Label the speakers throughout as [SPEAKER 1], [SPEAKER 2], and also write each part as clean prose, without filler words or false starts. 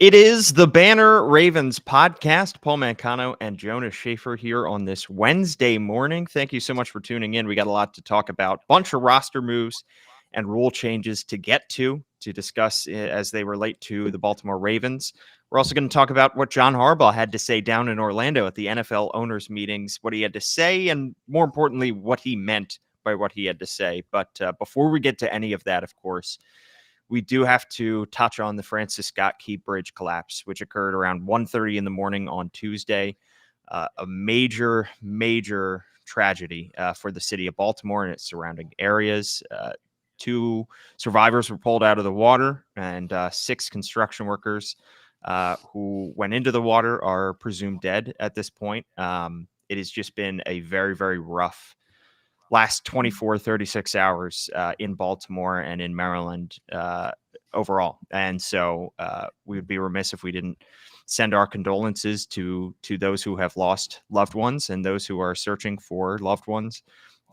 [SPEAKER 1] It is the Banner Ravens podcast. Paul Mancano and Jonas Shaffer here on this Wednesday morning. Thank you so much for tuning in. We got a lot to talk about. Bunch of roster moves and rule changes to get to discuss as they relate to the Baltimore Ravens. We're also going to talk about what John Harbaugh had to say down in Orlando at the NFL owners meetings, what he had to say, and more importantly, what he meant by what he had to say. But before we get to any of that, of course, we do have to touch on the Francis Scott Key Bridge collapse, which occurred around 1:30 in the morning on Tuesday. A major, major tragedy for the city of Baltimore and its surrounding areas. 2 survivors were pulled out of the water, and 6 construction workers who went into the water are presumed dead at this point. It has just been a very, very rough last 24, 36 hours in Baltimore and in Maryland overall. And so we would be remiss if we didn't send our condolences to those who have lost loved ones and those who are searching for loved ones.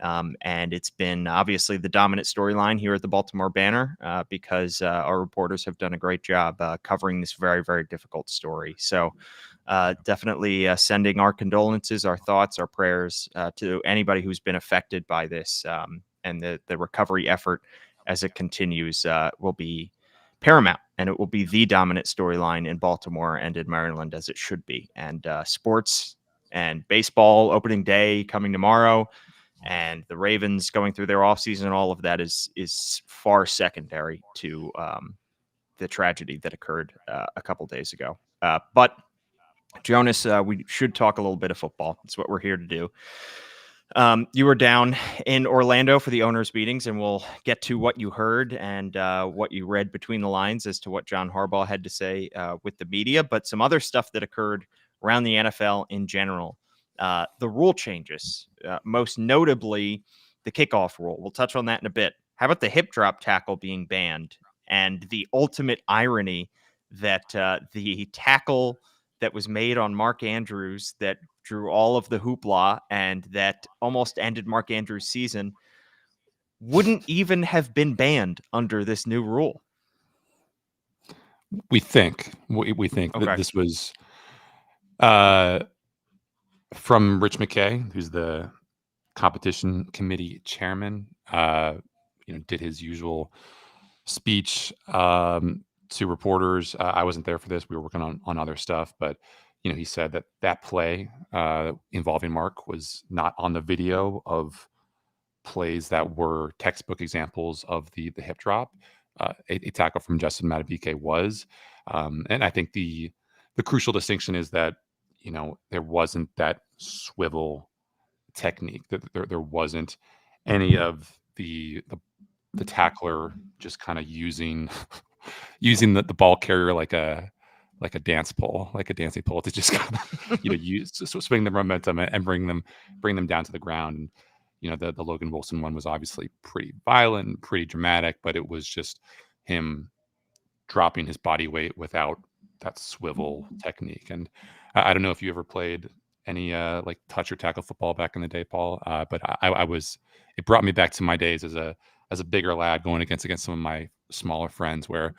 [SPEAKER 1] And it's been obviously the dominant storyline here at the Baltimore Banner because our reporters have done a great job covering this very, very difficult story. So definitely sending our condolences, our thoughts, our prayers to anybody who's been affected by this, and the recovery effort as it continues will be paramount, and it will be the dominant storyline in Baltimore and in Maryland, as it should be. And sports and baseball opening day coming tomorrow, and the Ravens going through their offseason, and all of that is far secondary to the tragedy that occurred a couple days ago. But Jonas, we should talk a little bit of football. It's what we're here to do. You were down in Orlando for the owners' meetings, and we'll get to what you heard and what you read between the lines as to what John Harbaugh had to say with the media, but some other stuff that occurred around the NFL in general. The rule changes, most notably the kickoff rule. We'll touch on that in a bit. How about the hip drop tackle being banned, and the ultimate irony that the tackle that was made on Mark Andrews that drew all of the hoopla and that almost ended Mark Andrews' season wouldn't even have been banned under this new rule?
[SPEAKER 2] We think that this was from Rich McKay, who's the competition committee chairman. Did his usual speech to reporters. I wasn't there for this. We were working on other stuff, but he said that play involving Mark was not on the video of plays that were textbook examples of the hip drop. A tackle from Justin Madubuike was, and I think the crucial distinction is that there wasn't that swivel technique. That there wasn't any of the tackler just kind of using the ball carrier like a dance pole, like a dancing pole, to just kind of use swing the momentum and bring them down to the ground. And the Logan Wilson one was obviously pretty violent, pretty dramatic, but it was just him dropping his body weight without that swivel technique. And I don't know if you ever played any like touch or tackle football back in the day, Paul, but it brought me back to my days as a bigger lad going against some of my smaller friends, where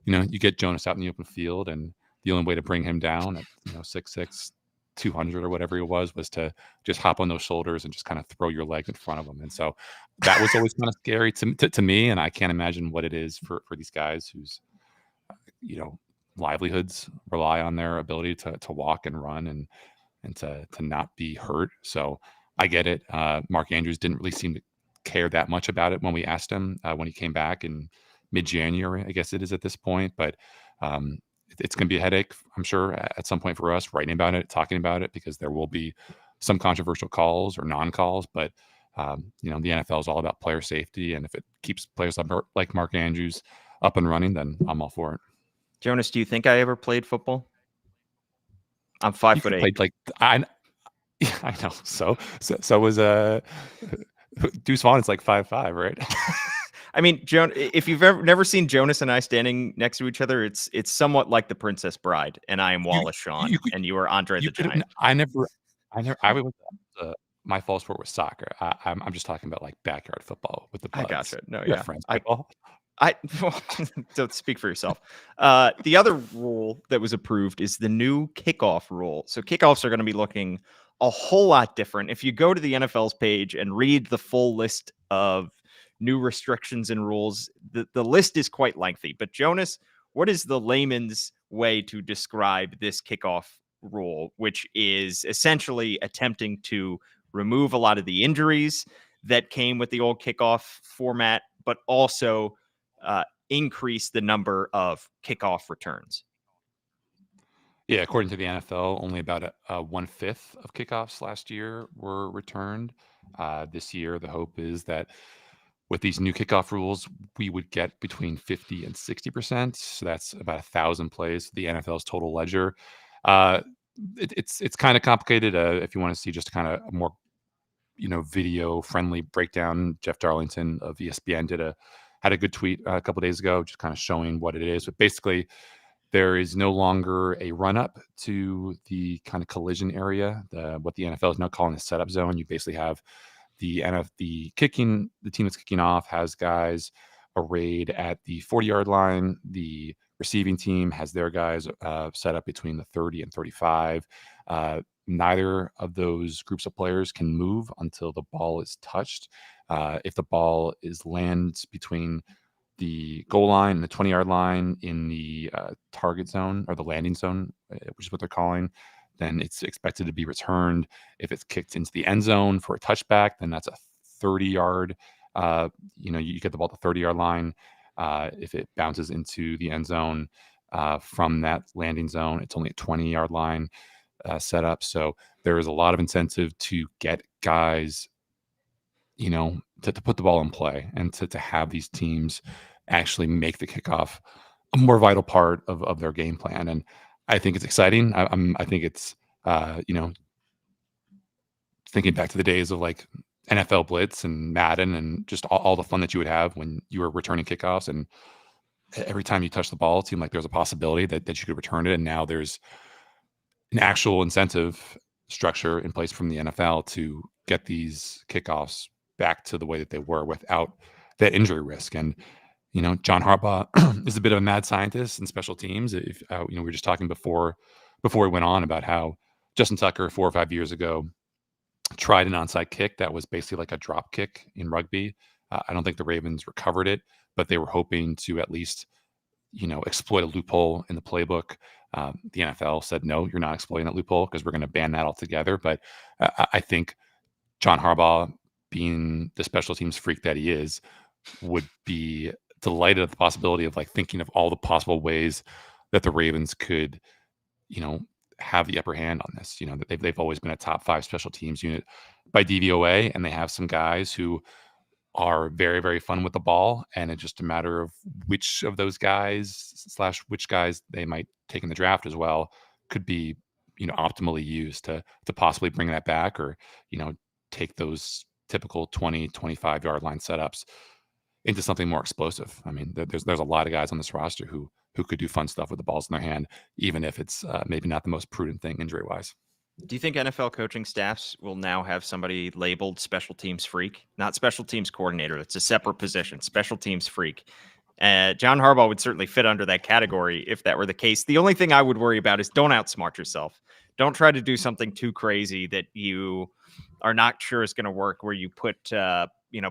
[SPEAKER 2] you get Jonas out in the open field, and the only way to bring him down at 6'6", 200 or whatever he was to just hop on those shoulders and just kind of throw your leg in front of him. And so that was always kind of scary to me, and I can't imagine what it is for these guys whose livelihoods rely on their ability to walk and run and to not be hurt. So I get it. Mark Andrews didn't really seem to care that much about it when we asked him when he came back in mid-January, I guess it is at this point. But it's going to be a headache, I'm sure, at some point for us, writing about it, talking about it, because there will be some controversial calls or non-calls. But the NFL is all about player safety, and if it keeps players like Mark Andrews up and running, then I'm all for it.
[SPEAKER 1] Jonas, do you think I ever played football? I'm 5'8".
[SPEAKER 2] Played like I know. So was Deuce Vaughn is like 5'5", right?
[SPEAKER 1] I mean, Joan, if you've never seen Jonas and I standing next to each other, it's somewhat like The Princess Bride, and I am Wallace Shawn, and you are Andre the Giant.
[SPEAKER 2] I was my fall sport was soccer. I'm just talking about like backyard football with the buds.
[SPEAKER 1] I gotcha. No,
[SPEAKER 2] You're
[SPEAKER 1] yeah,
[SPEAKER 2] friends, Paul.
[SPEAKER 1] Don't speak for yourself. The other rule that was approved is the new kickoff rule. So kickoffs are going to be looking a whole lot different. If you go to the NFL's page and read the full list of new restrictions and rules, the list is quite lengthy. But Jonas, what is the layman's way to describe this kickoff rule, which is essentially attempting to remove a lot of the injuries that came with the old kickoff format, but also increase the number of kickoff returns?
[SPEAKER 2] Yeah, according to the NFL, only about 1/5 of kickoffs last year were returned. This year, the hope is that with these new kickoff rules, we would get between 50 and 60%. So that's about 1,000 plays, the NFL's total ledger. Uh, it's kind of complicated. If you want to see just kind of a more video friendly breakdown, Jeff Darlington of ESPN had a good tweet a couple days ago, just kind of showing what it is. But basically, there is no longer a run up to the kind of collision area, what the NFL is now calling the setup zone. You basically have the team that's kicking off has guys arrayed at the 40-yard line. The receiving team has their guys set up between the 30 and 35. Neither of those groups of players can move until the ball is touched. If the ball lands between the goal line and the 20-yard line in the target zone or the landing zone, which is what they're calling, then it's expected to be returned. If it's kicked into the end zone for a touchback, then that's a 30-yard. You get the ball at the 30-yard line. If it bounces into the end zone from that landing zone, it's only a 20-yard line set up. So there is a lot of incentive to get guys, to put the ball in play and to have these teams actually make the kickoff a more vital part of their game plan. And I think it's exciting. I think it's, thinking back to the days of like NFL Blitz and Madden and just all the fun that you would have when you were returning kickoffs. And every time you touch the ball, it seemed like there's a possibility that you could return it. And now there's an actual incentive structure in place from the NFL to get these kickoffs back to the way that they were without that injury risk. And, John Harbaugh is a bit of a mad scientist in special teams. If we were just talking before we went on about how Justin Tucker 4 or 5 years ago tried an onside kick that was basically like a drop kick in rugby. I don't think the Ravens recovered it, but they were hoping to at least, exploit a loophole in the playbook. The NFL said, no, you're not exploiting that loophole because we're going to ban that altogether. But I think John Harbaugh, being the special teams freak that he is, would be delighted at the possibility of like thinking of all the possible ways that the Ravens could, have the upper hand on this. That they've always been a top 5 special teams unit by DVOA, and they have some guys who are very, very fun with the ball, and it's just a matter of which of those guys / which guys they might take in the draft as well could be, optimally used to possibly bring that back, or take those typical 20, 25-yard line setups into something more explosive. I mean, there's a lot of guys on this roster who could do fun stuff with the balls in their hand, even if it's maybe not the most prudent thing injury-wise.
[SPEAKER 1] Do you think NFL coaching staffs will now have somebody labeled special teams freak, not special teams coordinator? It's a separate position, special teams freak. John Harbaugh would certainly fit under that category if that were the case. The only thing I would worry about is don't outsmart yourself. Don't try to do something too crazy that you are not sure is going to work, where you put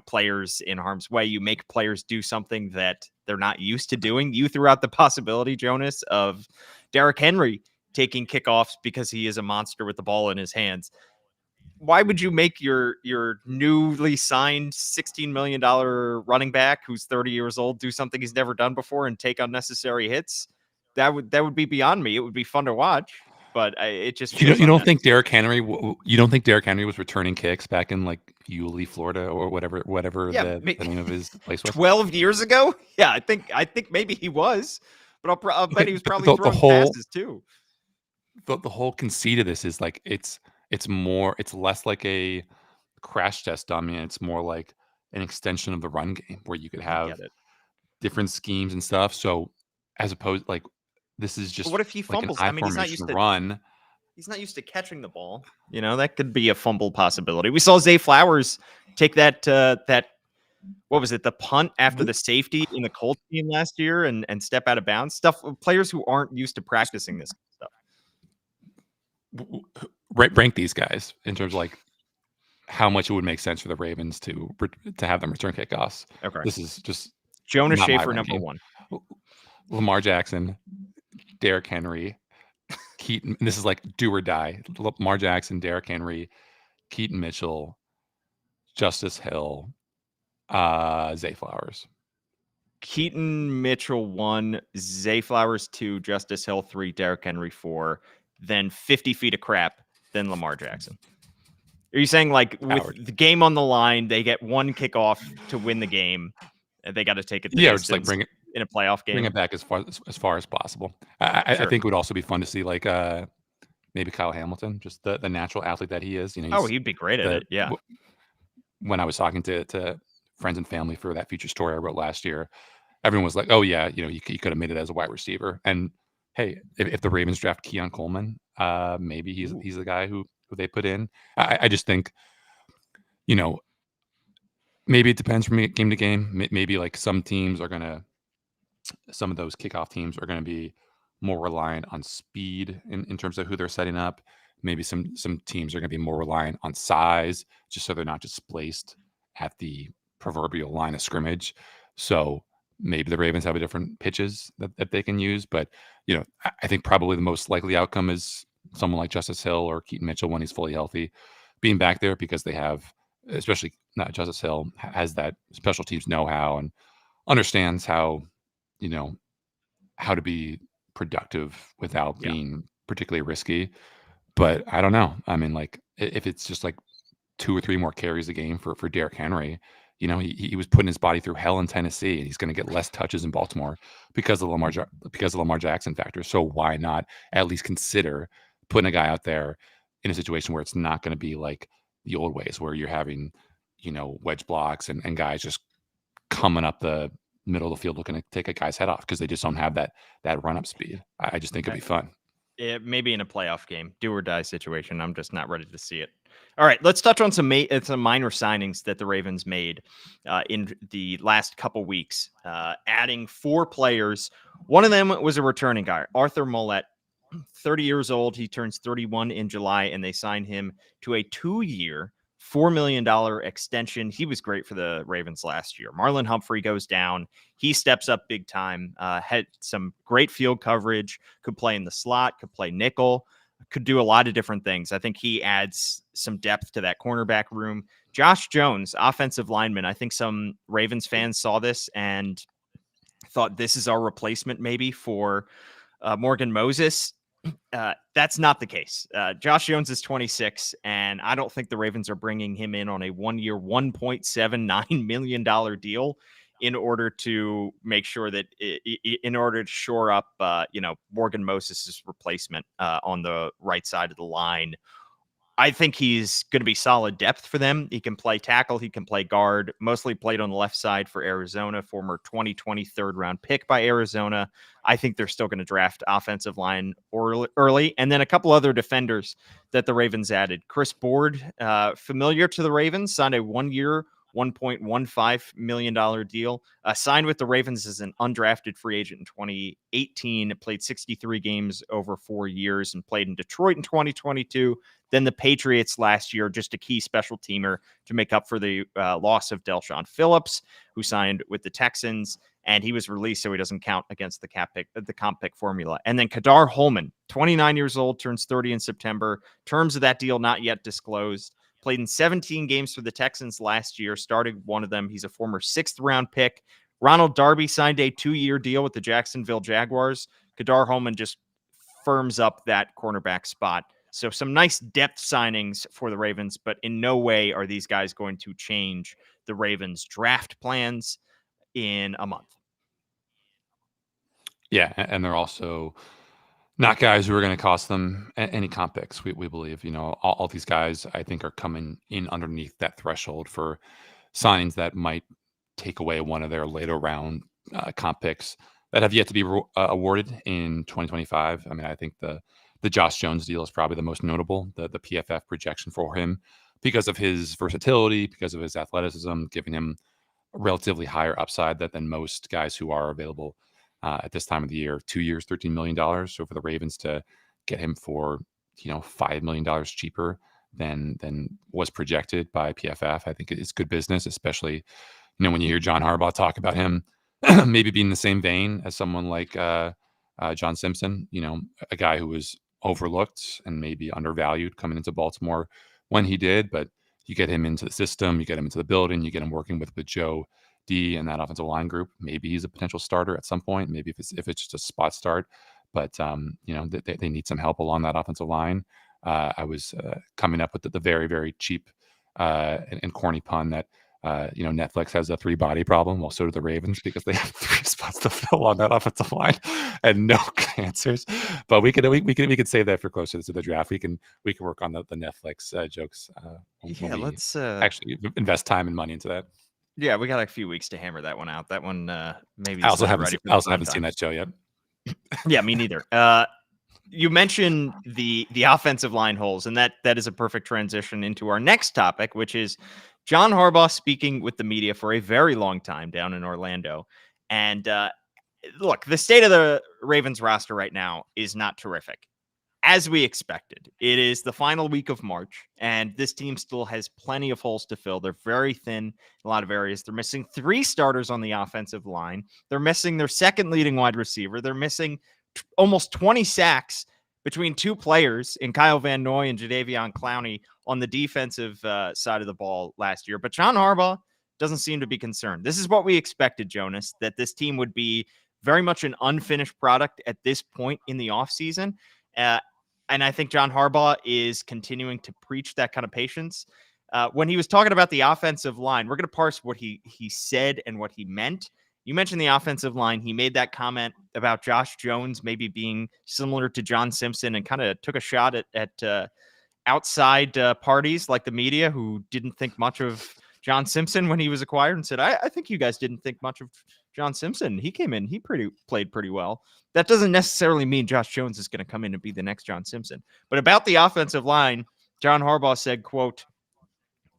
[SPEAKER 1] players in harm's way. You make players do something that they're not used to doing. You threw out the possibility, Jonas, of Derrick Henry taking kickoffs because he is a monster with the ball in his hands. Why would you make your newly signed $16 million running back who's 30 years old do something he's never done before and take unnecessary hits? That would be beyond me. It would be fun to watch, but it just feels
[SPEAKER 2] you don't think Derrick Henry was returning kicks back in like Yulee, Florida, or whatever the name of his place was
[SPEAKER 1] 12 years ago? Yeah, I think maybe he was, but I'll bet he was probably throwing passes too.
[SPEAKER 2] The whole conceit of this is like it's less like a crash test dummy, and it's more like an extension of the run game where you could have different schemes and stuff. So as opposed, like, this is just,
[SPEAKER 1] but what if he fumbles?
[SPEAKER 2] Like, he's not used to run.
[SPEAKER 1] He's not used to catching the ball. That could be a fumble possibility. We saw Zay Flowers take that what was it? The punt after the safety in the Colts game last year and step out of bounds stuff. Players who aren't used to practicing this stuff.
[SPEAKER 2] Rank these guys in terms of like how much it would make sense for the Ravens to have them return kickoffs.
[SPEAKER 1] Okay.
[SPEAKER 2] This is just
[SPEAKER 1] Jonas
[SPEAKER 2] not my
[SPEAKER 1] Shaffer, number
[SPEAKER 2] ranking.
[SPEAKER 1] 1.
[SPEAKER 2] Lamar Jackson, Derrick Henry, Keaton. This is like do or die. Lamar Jackson, Derrick Henry, Keaton Mitchell, Justice Hill, Zay Flowers.
[SPEAKER 1] Keaton Mitchell 1, Zay Flowers 2, Justice Hill 3, Derrick Henry 4, then 50 feet of crap, then Lamar Jackson. Are you saying like with the game on the line, they get one kickoff to win the game, and they got to take it the distance,
[SPEAKER 2] just like bring it
[SPEAKER 1] in a playoff game?
[SPEAKER 2] Bring it back as far as possible. I think it would also be fun to see like maybe Kyle Hamilton, just the natural athlete that he is. You know,
[SPEAKER 1] he'd be great at it. Yeah.
[SPEAKER 2] When I was talking to friends and family for that feature story I wrote last year, everyone was like, "Oh yeah, you know, you could have made it as a wide receiver." And hey, if the Ravens draft Keon Coleman, maybe he's the guy who they put in. I just think, you know, maybe it depends from game to game. Maybe like some of those kickoff teams are going to be more reliant on speed in terms of who they're setting up. Maybe some teams are going to be more reliant on size, just so they're not displaced at the proverbial line of scrimmage. So maybe the Ravens have a different pitches that they can use. But, you know, I think probably the most likely outcome is someone like Justice Hill or Keaton Mitchell when he's fully healthy being back there, because they have, especially not Justice Hill, has that special teams know-how and understands how, you know, how to be productive without being particularly risky. But I don't know. I mean, like if it's just like 2 or 3 more carries a game for Derrick Henry, you know, he was putting his body through hell in Tennessee, and he's going to get less touches in Baltimore because of the Lamar Jackson factor. So why not at least consider putting a guy out there in a situation where it's not going to be like the old ways where you're having, you know, wedge blocks and guys just coming up the middle of the field looking to take a guy's head off because they just don't have that run up speed. I just think it'd be fun.
[SPEAKER 1] Maybe in a playoff game, do or die situation. I'm just not ready to see it. All right, let's touch on some minor signings that the Ravens made in the last couple weeks, adding 4 players. One of them was a returning guy, Arthur Maulet, 30 years old. He turns 31 in July, and they signed him to a 2-year, $4 million extension. He was great for the Ravens last year. Marlon Humphrey goes down. He steps up big time, had some great field coverage, could play in the slot, could play nickel, could do a lot of different things. I think he adds some depth to that cornerback room. Josh Jones, offensive lineman. I think some Ravens fans saw this and thought this is our replacement maybe for Morgan Moses. That's not the case. Josh Jones is 26, and I don't think the Ravens are bringing him in on a 1-year, $1.79 million deal in order to make sure that in order to shore up, Morgan Moses' replacement on the right side of the line. I think he's going to be solid depth for them. He can play tackle. He can play guard. Mostly played on the left side for Arizona, former 2020 third-round pick by Arizona. I think they're still going to draft offensive line early. And then a couple other defenders that the Ravens added. Chris Board, familiar to the Ravens, signed a 1-year, $1.15 million deal. Signed with the Ravens as an undrafted free agent in 2018. Played 63 games over 4 years and played in Detroit in 2022. Then the Patriots last year, just a key special teamer to make up for the loss of Delshon Phillips, who signed with the Texans, and he was released, so he doesn't count against the comp pick formula. And then Kadar Holman, 29 years old, turns 30 in September. Terms of that deal not yet disclosed. Played in 17 games for the Texans last year, started one of them. He's a former 6th-round pick. Ronald Darby signed a 2-year deal with the Jacksonville Jaguars. Kadar Holman just firms up that cornerback spot. So some nice depth signings for the Ravens, but in no way are these guys going to change the Ravens' draft plans in a month.
[SPEAKER 2] Yeah, and they're also not guys who are going to cost them any comp picks, we believe. You know, all these guys, I think, are coming in underneath that threshold for signings that might take away one of their later round comp picks that have yet to be awarded in 2025. I mean, I think the Josh Jones deal is probably the most notable, the PFF projection for him, because of his versatility, because of his athleticism, giving him relatively higher upside than most guys who are available at this time of the year. 2 years, $13 million. So for the Ravens to get him for, $5 million cheaper than was projected by PFF, I think it's good business, especially, when you hear John Harbaugh talk about him maybe being in the same vein as someone like John Simpson, a guy who was overlooked and maybe undervalued coming into Baltimore when he did, but you get him into the system, you get him into the building, you get him working with Joe D and that offensive line group. Maybe he's a potential starter at some point. Maybe if it's just a spot start, but they need some help along that offensive line. I was coming up with the very, very cheap and corny pun that Netflix has a 3-body problem. Well, so do the Ravens because they have 3 spots to fill on that offensive line and no answers. But we could save that for closer to the draft. We can work on the Netflix jokes when we
[SPEAKER 1] let's
[SPEAKER 2] actually invest time and money into that.
[SPEAKER 1] Yeah, we got a few weeks to hammer that one out. That one maybe
[SPEAKER 2] I also
[SPEAKER 1] ready for
[SPEAKER 2] I also haven't seen that show yet.
[SPEAKER 1] Yeah, me neither. You mentioned the offensive line holes, and that is a perfect transition into our next topic, which is John Harbaugh speaking with the media for a very long time down in Orlando. And look, the state of the Ravens roster right now is not terrific. As we expected, it is the final week of March, and this team still has plenty of holes to fill. They're very thin in a lot of areas. They're missing 3 starters on the offensive line. They're missing their second leading wide receiver. They're missing almost 20 sacks between 2 players in Kyle Van Noy and Jadeveon Clowney on the defensive side of the ball last year. But John Harbaugh doesn't seem to be concerned. This is what we expected, Jonas, that this team would be very much an unfinished product at this point in the offseason. And I think John Harbaugh is continuing to preach that kind of patience. When he was talking about the offensive line, we're going to parse what he said and what he meant. You mentioned the offensive line. He made that comment about Josh Jones maybe being similar to John Simpson and kind of took a shot at outside parties like the media who didn't think much of John Simpson when he was acquired and said, I think you guys didn't think much of John Simpson. He came in, played pretty well. That doesn't necessarily mean Josh Jones is going to come in and be the next John Simpson. But about the offensive line, John Harbaugh said, quote,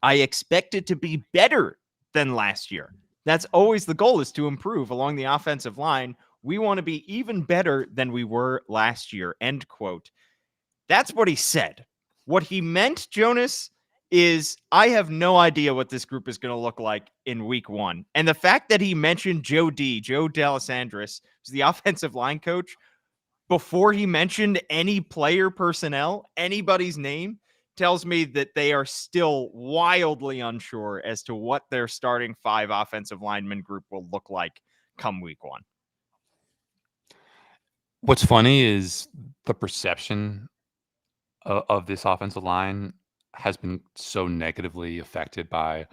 [SPEAKER 1] I expect it to be better than last year. That's always the goal, is to improve along the offensive line. We want to be even better than we were last year, end quote. That's what he said. What he meant, Jonas, is I have no idea what this group is going to look like in week 1. And the fact that he mentioned Joe D'Alessandris, who's the offensive line coach, before he mentioned any player personnel, anybody's name, tells me that they are still wildly unsure as to what their starting 5 offensive lineman group will look like come week 1.
[SPEAKER 2] What's funny is the perception of this offensive line has been so negatively affected by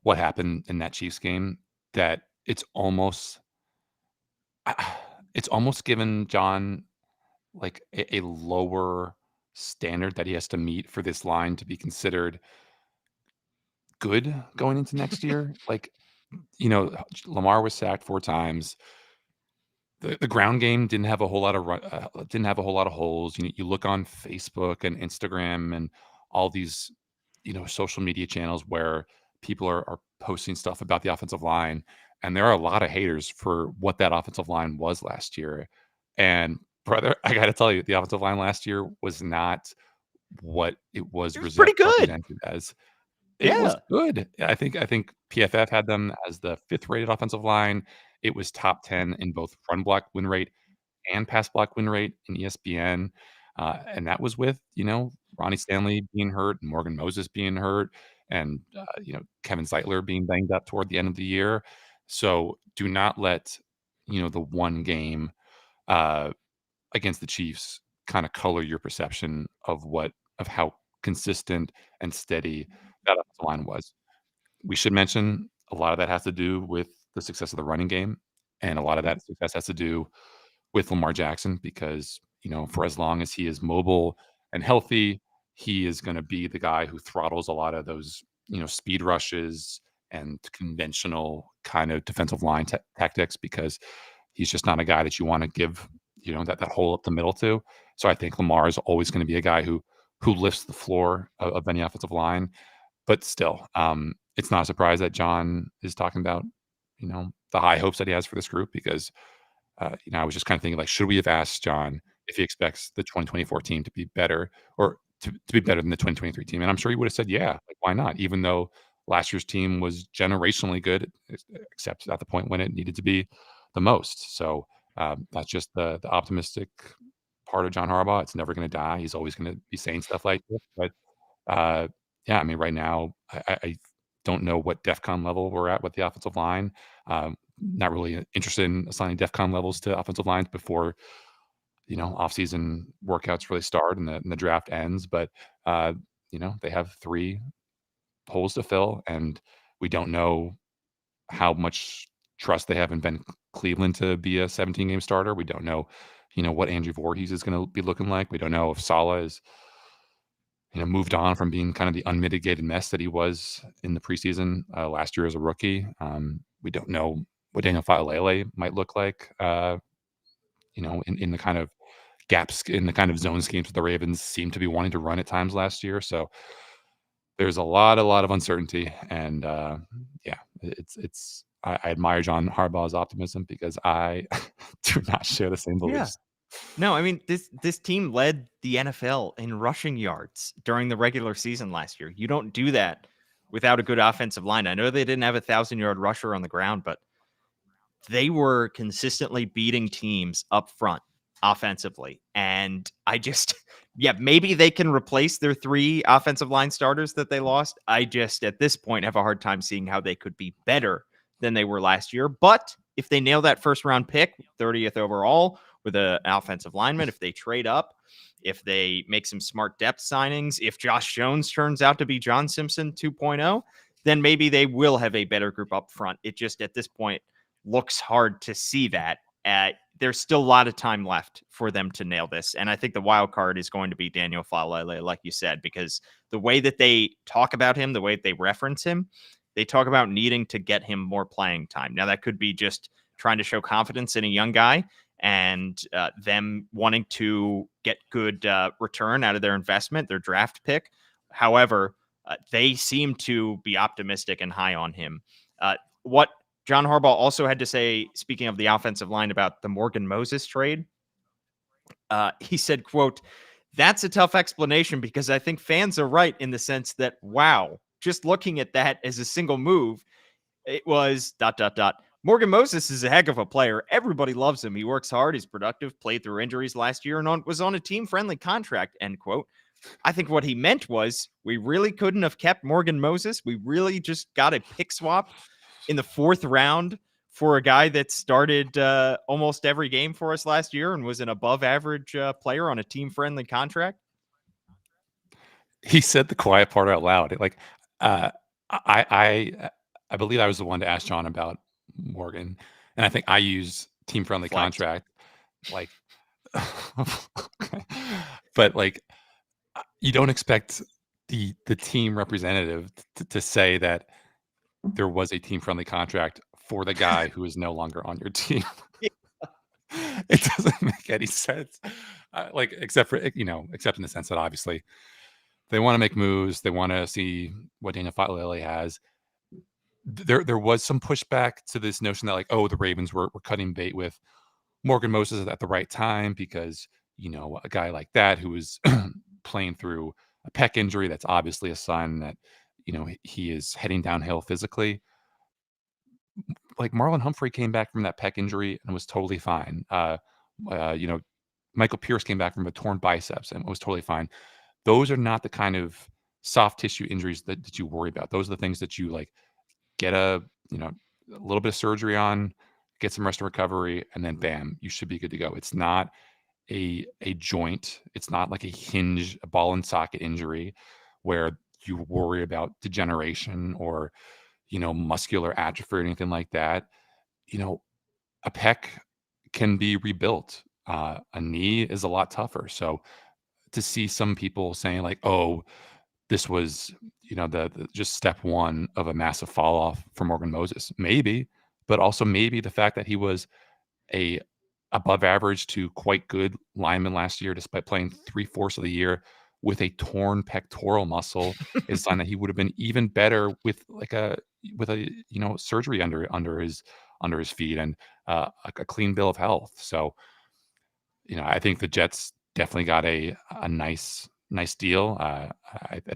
[SPEAKER 2] what happened in that Chiefs game that it's almost given John like a lower standard that he has to meet for this line to be considered good going into next year. Like, Lamar was sacked 4 times. The ground game didn't have a whole lot of holes. You look on Facebook and Instagram and all these, social media channels where people are posting stuff about the offensive line, and there are a lot of haters for what that offensive line was last year. And brother, I got to tell you, the offensive line last year was not what it was
[SPEAKER 1] pretty good.
[SPEAKER 2] represented as. It was good. I think PFF had them as the 5th rated offensive line. It was top 10 in both run block win rate and pass block win rate in ESPN. And that was with, Ronnie Stanley being hurt, and Morgan Moses being hurt, and, Kevin Zeitler being banged up toward the end of the year. So do not let, the one game against the Chiefs kind of color your perception of how consistent and steady that offensive line was. We should mention a lot of that has to do with the success of the running game, and a lot of that success has to do with Lamar Jackson because, for as long as he is mobile and healthy, he is going to be the guy who throttles a lot of those, speed rushes and conventional kind of defensive line tactics because he's just not a guy that you want to give, that hole up the middle to. So I think Lamar is always going to be a guy who lifts the floor of any offensive line. But still, it's not a surprise that John is talking about the high hopes that he has for this group because I was just kind of thinking like, should we have asked John if he expects the 2024 team to be better or to be better than the 2023 team? And I'm sure he would have said, yeah, like why not? Even though last year's team was generationally good, except at the point when it needed to be the most. So that's just the optimistic part of John Harbaugh. It's never going to die. He's always going to be saying stuff like this. But uh, yeah, I mean, right now, I don't know what DEFCON level we're at with the offensive line. Not really interested in assigning DEFCON levels to offensive lines before offseason workouts really start and the draft ends. But they have 3 holes to fill, and we don't know how much trust they have in Ben Cleveland to be a 17-game starter. We don't know, what Andrew Voorhees is going to be looking like. We don't know if Saleh is moved on from being kind of the unmitigated mess that he was in the preseason last year as a rookie. We don't know what Daniel Faalele might look like, in the kind of gaps in the kind of zone schemes that the Ravens seem to be wanting to run at times last year. So there's a lot of uncertainty, and yeah, I admire John Harbaugh's optimism because I do not share the same
[SPEAKER 1] Yeah.
[SPEAKER 2] beliefs.
[SPEAKER 1] No, I mean this team led the NFL in rushing yards during the regular season last year. You don't do that without a good offensive line. I know they didn't have a 1,000-yard rusher on the ground, but they were consistently beating teams up front offensively. And I just, yeah, maybe they can replace their 3 offensive line starters that they lost. I just, at this point, have a hard time seeing how they could be better than they were last year. But if they nail that first round pick, 30th overall, with an offensive lineman, if they trade up, if they make some smart depth signings, if Josh Jones turns out to be John Simpson 2.0, then maybe they will have a better group up front. It just, at this point, looks hard to see that. There's still a lot of time left for them to nail this. And I think the wild card is going to be Daniel Faalele, like you said, because the way that they talk about him, the way that they reference him, they talk about needing to get him more playing time. Now, that could be just trying to show confidence in a young guy and them wanting to get good return out of their investment, their draft pick. However, they seem to be optimistic and high on him. What John Harbaugh also had to say, speaking of the offensive line, about the Morgan Moses trade, he said, quote, "That's a tough explanation because I think fans are right in the sense that, wow, just looking at that as a single move, it was ... Morgan Moses is a heck of a player. Everybody loves him. He works hard. He's productive, played through injuries last year, and was on a team-friendly contract," end quote. I think what he meant was we really couldn't have kept Morgan Moses. We really just got a pick swap in the 4th round for a guy that started almost every game for us last year and was an above average player on a team friendly contract.
[SPEAKER 2] He said the quiet part out loud. Like, I believe I was the one to ask John about Morgan, and I think I use team friendly
[SPEAKER 1] Flex.
[SPEAKER 2] contract, like, but like, you don't expect the team representative to say that there was a team friendly contract for the guy who is no longer on your team. It doesn't make any sense. Like, except in the sense that obviously they want to make moves. They want to see what Daniel Faalele has. There was some pushback to this notion that, like, oh, the Ravens were cutting bait with Morgan Moses at the right time because, a guy like that who was playing through a pec injury, that's obviously a sign that, he is heading downhill physically. Like, Marlon Humphrey came back from that pec injury and was totally fine. Michael Pierce came back from a torn biceps and was totally fine. Those are not the kind of soft tissue injuries that you worry about. Those are the things that you like get a little bit of surgery on, get some rest and recovery, and then bam, you should be good to go. It's not a joint. It's not like a hinge, a ball and socket injury where you worry about degeneration or muscular atrophy or anything like that. A pec can be rebuilt. A knee is a lot tougher. So to see some people saying like, oh, this was, the just step one of a massive fall off for Morgan Moses, maybe, but also maybe the fact that he was a above average to quite good lineman last year, despite playing 3/4 of the year with a torn pectoral muscle is a sign that he would have been even better with surgery under his feet and a clean bill of health. So I think the Jets definitely got a nice deal. I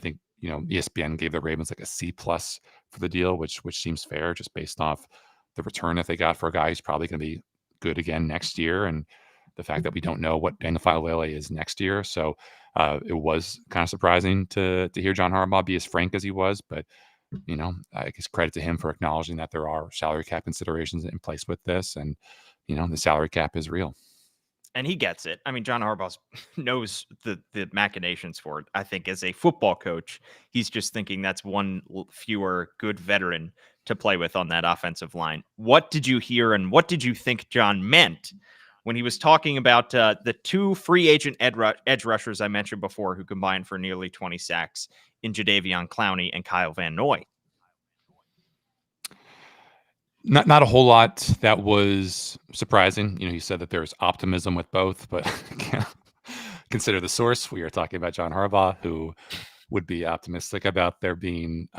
[SPEAKER 2] think ESPN gave the Ravens like a C plus for the deal, which seems fair just based off the return that they got for a guy who's probably going to be good again next year, and the fact that we don't know what Daniel Falele is next year. So it was kind of surprising to hear John Harbaugh be as frank as he was, but I guess credit to him for acknowledging that there are salary cap considerations in place with this, and the salary cap is real.
[SPEAKER 1] And he gets it. I mean, John Harbaugh knows the machinations for it. I think as a football coach, he's just thinking that's one fewer good veteran to play with on that offensive line. What did you hear and what did you think John meant when he was talking about the two free agent edge rushers I mentioned before who combined for nearly 20 sacks in Jadeveon Clowney and Kyle Van Noy?
[SPEAKER 2] Not a whole lot that was surprising. He said that there's optimism with both, but consider the source. We are talking about John Harbaugh, who would be optimistic about there being,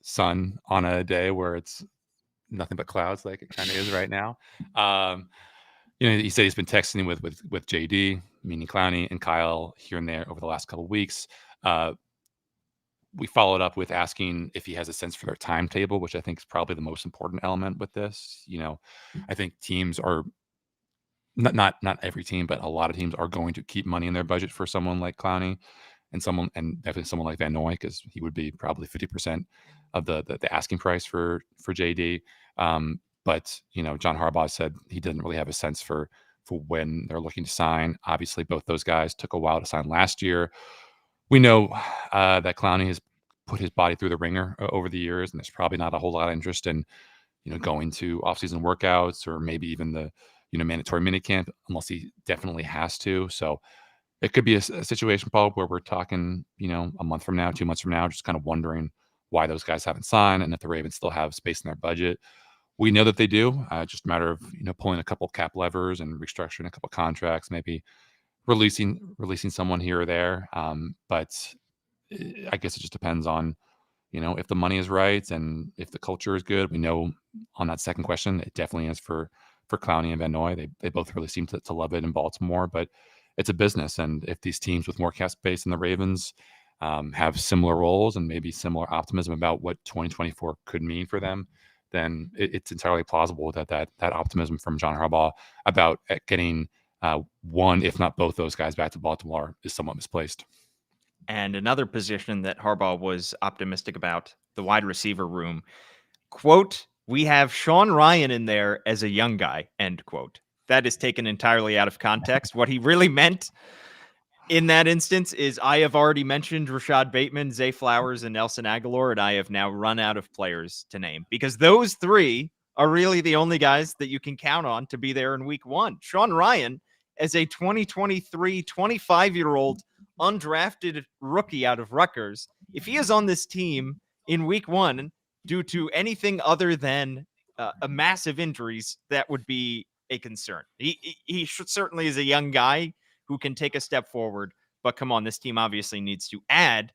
[SPEAKER 2] sun on a day where it's nothing but clouds, like it kind of is right now. He said he's been texting with JD, meaning Clowney, and Kyle here and there over the last couple of weeks. We followed up with asking if he has a sense for their timetable, which I think is probably the most important element with this. I think teams are not every team, but a lot of teams are going to keep money in their budget for someone like Clowney and definitely someone like Van Noy, because he would be probably 50% of the asking price for JD. But John Harbaugh said he didn't really have a sense for when they're looking to sign. Obviously, both those guys took a while to sign last year. We know that Clowney has put his body through the ringer over the years, and there's probably not a whole lot of interest in, going to offseason workouts or maybe even the, mandatory minicamp unless he definitely has to. So it could be a situation, Paul, where we're talking, a month from now, 2 months from now, just kind of wondering why those guys haven't signed and if the Ravens still have space in their budget. We know that they do. Just a matter of, pulling a couple cap levers and restructuring a couple contracts, maybe releasing someone here or there. But I guess it just depends on, if the money is right and if the culture is good. We know on that second question, it definitely is for Clowney and Van Noy. They both really seem to love it in Baltimore, but it's a business. And if these teams with more cap space than the Ravens have similar roles and maybe similar optimism about what 2024 could mean for them, then it's entirely plausible that optimism from John Harbaugh about getting one, if not both those guys back to Baltimore is somewhat misplaced.
[SPEAKER 1] And another position that Harbaugh was optimistic about, the wide receiver room. Quote, "We have Sean Ryan in there as a young guy," end quote. That is taken entirely out of context. What he really meant in that instance is, I have already mentioned Rashad Bateman, Zay Flowers, and Nelson Aguilar, and I have now run out of players to name because those three are really the only guys that you can count on to be there in week one. Sean Ryan, as a 2023 25-year-old undrafted rookie out of Rutgers, if he is on this team in week one due to anything other than a massive injuries, that would be a concern. He certainly is a young guy who can take a step forward, but come on, this team obviously needs to add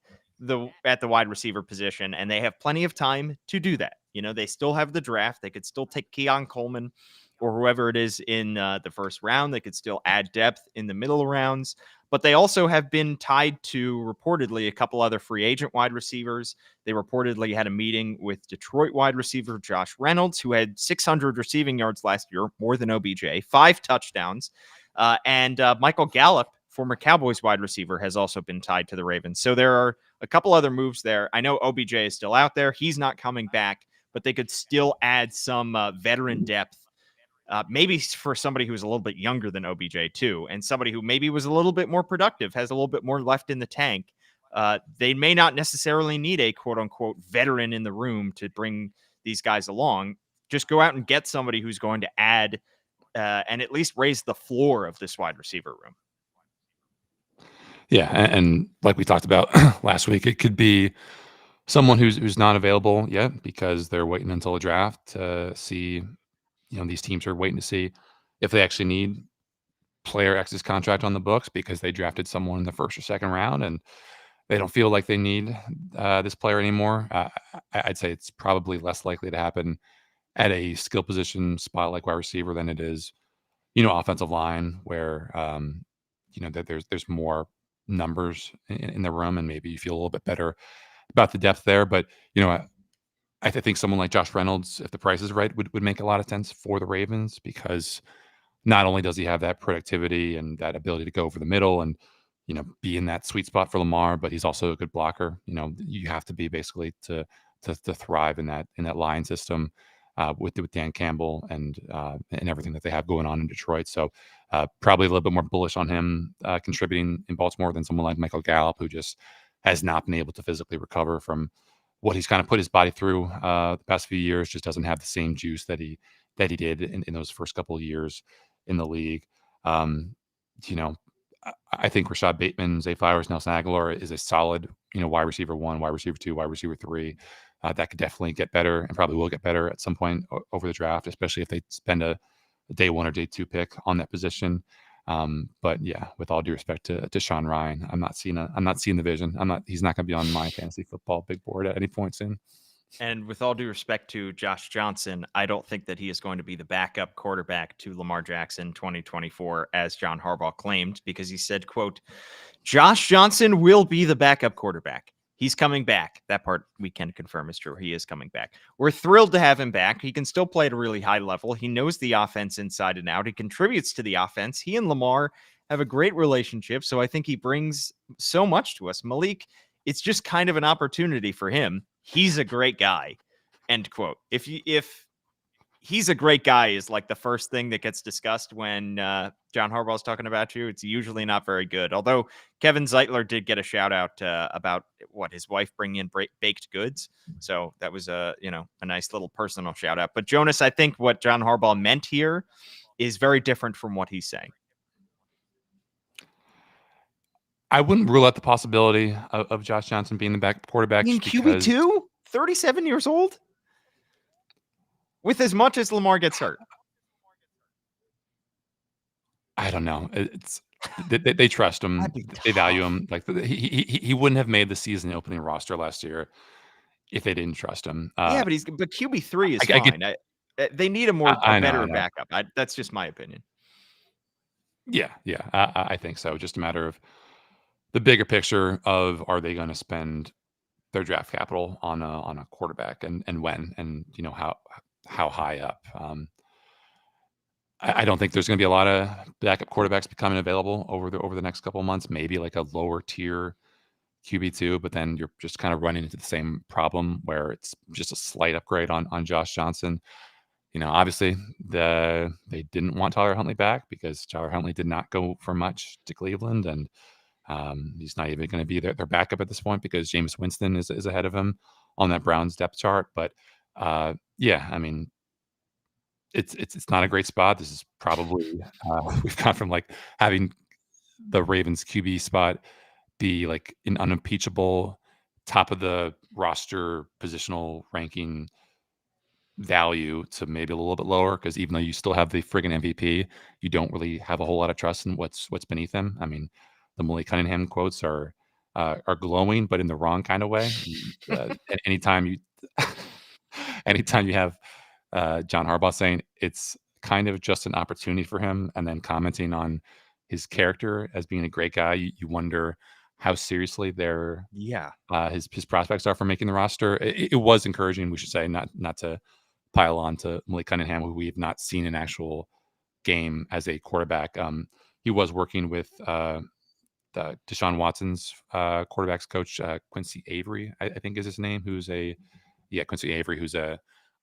[SPEAKER 1] at the wide receiver position, and they have plenty of time to do that. They still have the draft. They could still take Keon Coleman or whoever it is in the first round. They could still add depth in the middle rounds, but they also have been tied to reportedly a couple other free agent wide receivers. They reportedly had a meeting with Detroit wide receiver Josh Reynolds, who had 600 receiving yards last year, more than OBJ, 5 touchdowns. And Michael Gallup, former Cowboys wide receiver, has also been tied to the Ravens. So there are a couple other moves there. I know OBJ is still out there. He's not coming back, but they could still add some veteran depth. Maybe for somebody who's a little bit younger than OBJ too, and somebody who maybe was a little bit more productive, has a little bit more left in the tank. They may not necessarily need a quote unquote veteran in the room to bring these guys along. Just go out and get somebody who's going to add and at least raise the floor of this wide receiver room.
[SPEAKER 2] Yeah, and like we talked about last week, it could be someone who's not available yet because they're waiting until the draft to see. These teams are waiting to see if they actually need player X's contract on the books because they drafted someone in the first or second round, and they don't feel like they need this player anymore. I'd say it's probably less likely to happen at a skill position spot like wide receiver than it is, offensive line, where that there's more numbers in the room, and maybe you feel a little bit better about the depth there. But I think someone like Josh Reynolds, if the price is right, would make a lot of sense for the Ravens, because not only does he have that productivity and that ability to go over the middle and be in that sweet spot for Lamar, but he's also a good blocker. You have to be basically to thrive in that line system with Dan Campbell and everything that they have going on in Detroit. So probably a little bit more bullish on him contributing in Baltimore than someone like Michael Gallup, who just has not been able to physically recover from what he's kind of put his body through the past few years. Just doesn't have the same juice that he did in those first couple of years in the league. Um, I think Rashad Bateman, Zay Flowers, Nelson Aguilar is a solid, wide receiver 1, wide receiver 2, wide receiver 3. That could definitely get better, and probably will get better at some point over the draft, especially if they spend a day 1 or day 2 pick on that position. But yeah, with all due respect to Sean Ryan, I'm not seeing the vision. He's not going to be on my fantasy football big board at any point soon.
[SPEAKER 1] And with all due respect to Josh Johnson, I don't think that he is going to be the backup quarterback to Lamar Jackson 2024, as John Harbaugh claimed, because he said, quote, Josh Johnson will be the backup quarterback. He's coming back. That part we can confirm is true. He is coming back. We're thrilled to have him back. He can still play at a really high level. He knows the offense inside and out. He contributes to the offense. He and Lamar have a great relationship, so I think he brings so much to us. Malik, it's just kind of an opportunity for him. He's a great guy, end quote. If he's a great guy is like the first thing that gets discussed when John Harbaugh is talking about you, it's usually not very good. Although Kevin Zeitler did get a shout out about what his wife bringing in baked goods. So that was a nice little personal shout out. But Jonas, I think what John Harbaugh meant here is very different from what he's saying.
[SPEAKER 2] I wouldn't rule out the possibility of Josh Johnson being the back quarterback.
[SPEAKER 1] In QB2, 37 years old, with as much as Lamar gets hurt.
[SPEAKER 2] I don't know. It's they trust him. They value him. Like he wouldn't have made the season opening roster last year if they didn't trust him.
[SPEAKER 1] Yeah, but QB3 is fine. They need a better backup. That's just my opinion.
[SPEAKER 2] Yeah, I think so. Just a matter of the bigger picture of, are they going to spend their draft capital on a quarterback, and when, and how high up. I don't think there's going to be a lot of backup quarterbacks becoming available over the next couple of months. Maybe like a lower tier QB2, but then you're just kind of running into the same problem where it's just a slight upgrade on Josh Johnson. Obviously they didn't want Tyler Huntley back because Tyler Huntley did not go for much to Cleveland, and he's not even going to be their backup at this point because Jameis Winston is ahead of him on that Browns depth chart. But yeah, I mean, it's not a great spot. This is probably we've gone from like having the Ravens QB spot be like an unimpeachable top of the roster positional ranking value to maybe a little bit lower, because even though you still have the friggin' MVP, you don't really have a whole lot of trust in what's beneath him. I mean, the Malik Cunningham quotes are glowing, but in the wrong kind of way. Anytime you have John Harbaugh saying it's kind of just an opportunity for him, and then commenting on his character as being a great guy, you wonder how seriously his prospects are for making the roster. It was encouraging, we should say, not to pile on to Malik Cunningham, who we have not seen an actual game as a quarterback. He was working with Deshaun Watson's quarterbacks coach, Quincy Avery, I think is his name, Quincy Avery, who's a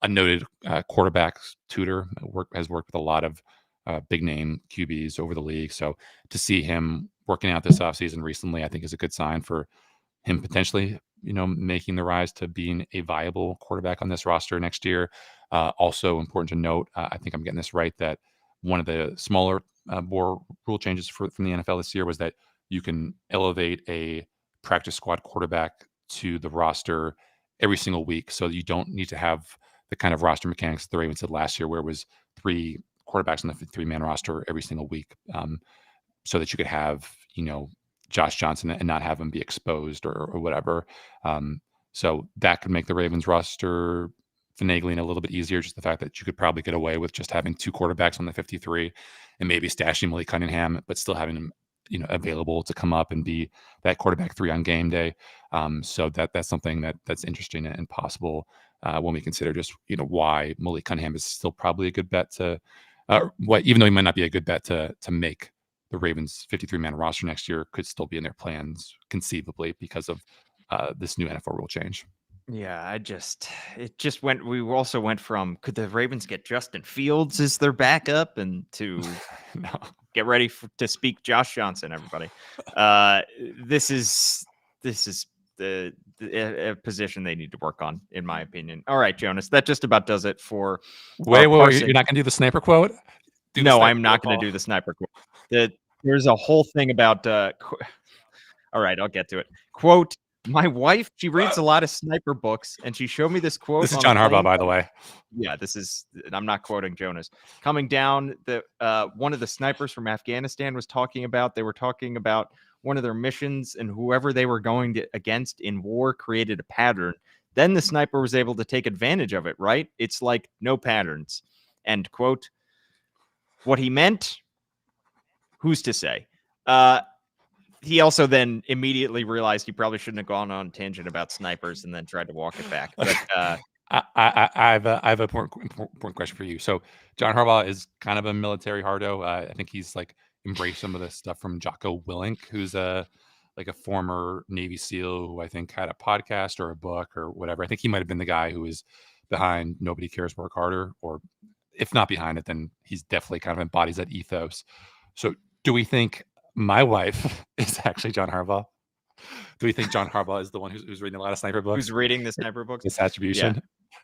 [SPEAKER 2] noted quarterback tutor, has worked with a lot of big name QBs over the league. So to see him working out this offseason recently, I think is a good sign for him potentially, making the rise to being a viable quarterback on this roster next year. Also important to note, I think I'm getting this right, that one of the smaller more rule changes from the NFL this year was that you can elevate a practice squad quarterback to the roster every single week. So you don't need to have the kind of roster mechanics the Ravens did last year, where it was 3 quarterbacks on the 53-man roster every single week, so that you could have, Josh Johnson and not have him be exposed or whatever. So that could make the Ravens roster finagling a little bit easier. Just the fact that you could probably get away with just having 2 quarterbacks on the 53 and maybe stashing Malik Cunningham, but still having him, available to come up and be that quarterback 3 on game day. So that's something that's interesting and possible when we consider just, why Malik Cunningham is still probably a good bet to, even though he might not be a good bet to make the Ravens 53-man roster next year, could still be in their plans conceivably because of this new NFL rule change.
[SPEAKER 1] Yeah, we also went from, could the Ravens get Justin Fields as their backup, and to
[SPEAKER 2] No.
[SPEAKER 1] get ready to speak Josh Johnson, everybody. This is a position they need to work on, in my opinion. All right, Jonas, that just about does it for
[SPEAKER 2] wait, you're not going to do the sniper quote?
[SPEAKER 1] No, I'm not going to do the sniper quote. There's a whole thing about all right, I'll get to it. Quote, my wife, she reads a lot of sniper books, and she showed me this quote.
[SPEAKER 2] This is John Harbaugh, by the way.
[SPEAKER 1] Yeah, I'm not quoting Jonas. Coming down, one of the snipers from Afghanistan was talking about, they were talking about one of their missions, and whoever they were going against in war created a pattern. Then the sniper was able to take advantage of it, right? It's like no patterns. End quote. What he meant, who's to say? He also then immediately realized he probably shouldn't have gone on a tangent about snipers and then tried to walk it back. But
[SPEAKER 2] I have a important question for you. So John Harbaugh is kind of a military hardo. I think he's like embraced some of the stuff from Jocko Willink, who's a former Navy SEAL who I think had a podcast or a book or whatever. I think he might have been the guy who was behind Nobody Cares Work Harder, or if not behind it, then he's definitely kind of embodies that ethos. So do we think my wife is actually John Harbaugh? Do we think John Harbaugh is the one who's reading a lot of sniper books?
[SPEAKER 1] Who's reading the sniper books?
[SPEAKER 2] This attribution?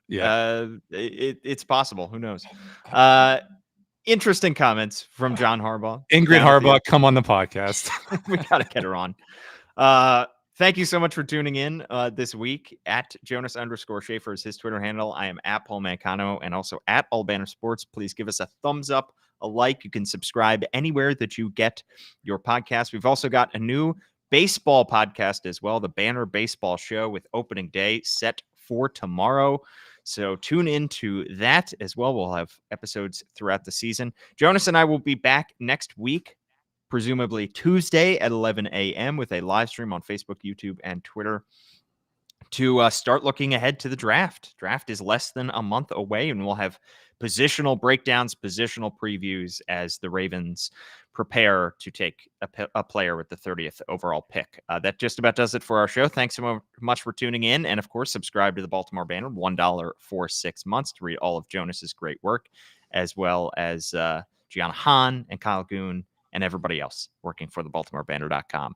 [SPEAKER 1] Yeah. It's possible. Who knows? Interesting comments from John Harbaugh.
[SPEAKER 2] Ingrid Harbaugh, come on the podcast.
[SPEAKER 1] We got to get her on. Thank you so much for tuning in this week. At Jonas_Shaffer is his Twitter handle. I am at Paul Mancano and also at All Banner Sports. Please give us a thumbs up, a like. You can subscribe anywhere that you get your podcast. We've also got a new baseball podcast as well, the Banner Baseball Show, with opening day set for tomorrow. So tune in to that as well. We'll have episodes throughout the season. Jonas and I will be back next week, presumably Tuesday at 11 a.m. with a live stream on Facebook, YouTube, and Twitter to start looking ahead to the draft. Draft is less than a month away, and we'll have positional breakdowns, positional previews as the Ravens prepare to take a player with the 30th overall pick. That just about does it for our show. Thanks so much for tuning in. And of course, subscribe to the Baltimore Banner, $1 for 6 months to read all of Jonas's great work, as well as Gianna Hahn and Kyle Goon and everybody else working for the BaltimoreBanner.com.